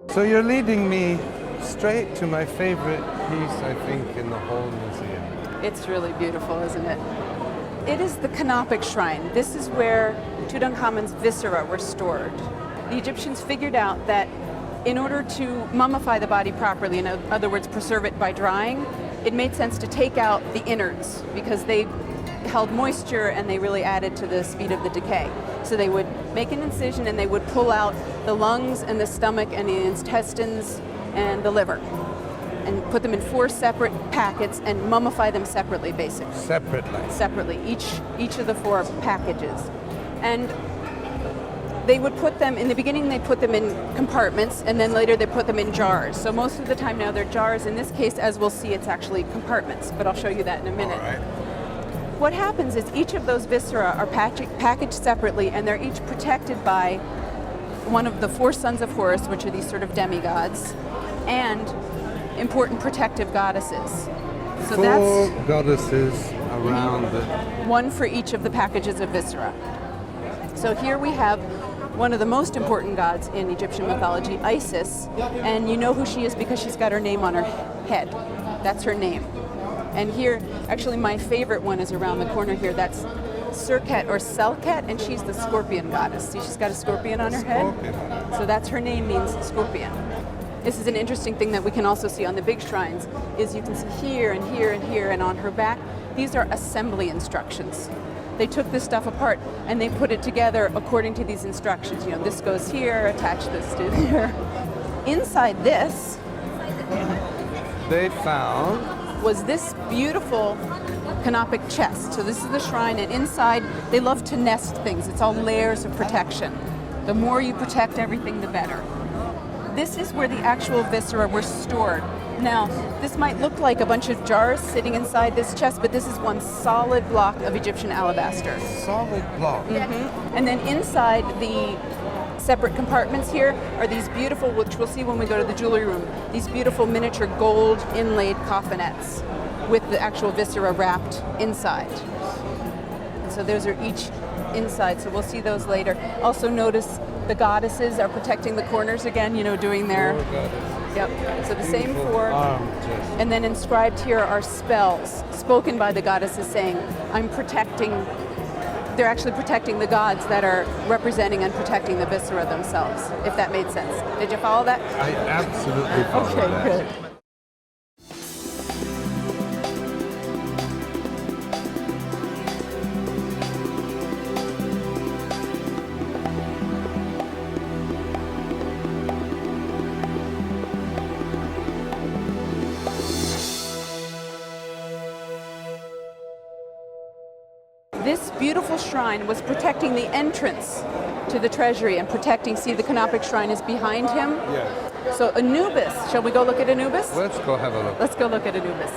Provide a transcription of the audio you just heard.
So you're leading me straight to my favorite piece, I think, in the whole museum. It's really beautiful, isn't it? It is the Canopic shrine. This is where Tutankhamun's viscera were stored. The Egyptians figured out that in order to mummify the body properly, in other words, preserve it by drying, it made sense to take out the innards because they held moisture and they really added to the speed of the decay. So they would make an incision and they would pull out the lungs and the stomach and the intestines and the liver and put them in 4 separate packets and mummify them separately, basically. Separately, each of the 4 packages. And they would put them, in the beginning they put them in compartments and then later they put them in jars. So most of the time now they're jars. In this case, as we'll see, it's actually compartments, but I'll show you that in a minute. All right. What happens is each of those viscera are packaged separately and they're each protected by one of the 4 sons of Horus, which are these sort of demigods, and important protective goddesses. So 4 goddesses around the... One for each of the packages of viscera. So here we have one of the most important gods in Egyptian mythology, Isis, and you know who she is because she's got her name on her head. That's her name. And here, actually my favorite one is around the corner here. That's Serket or Selket, and she's the scorpion goddess. See, she's got a scorpion on her head. So that's her name, means scorpion. This is an interesting thing that we can also see on the big shrines, is you can see here and here and here and on her back, these are assembly instructions. They took this stuff apart and they put it together according to these instructions. You know, this goes here, attach this to here. Inside this, they found was this beautiful canopic chest. So this is the shrine, and inside they love to nest things. It's all layers of protection. The more you protect everything, the better. This is where the actual viscera were stored. Now, this might look like a bunch of jars sitting inside this chest, but this is one solid block of Egyptian alabaster. Solid block. Mm-hmm. And then inside the separate compartments here are these beautiful, which we'll see when we go to the jewelry room, these beautiful miniature gold inlaid coffinets with the actual viscera wrapped inside. And so those are each inside, so we'll see those later. Also notice the goddesses are protecting the corners again, you know, doing their... Yep, so the same 4. And then inscribed here are spells spoken by the goddesses saying, I'm protecting... They're actually protecting the gods that are representing and protecting the viscera themselves, if that made sense. Did you follow that? I absolutely followed that. Okay, good. This beautiful shrine was protecting the entrance to the treasury and protecting, see the Canopic shrine is behind him? Yes. So Anubis, shall we go look at Anubis? Let's go have a look. Let's go look at Anubis.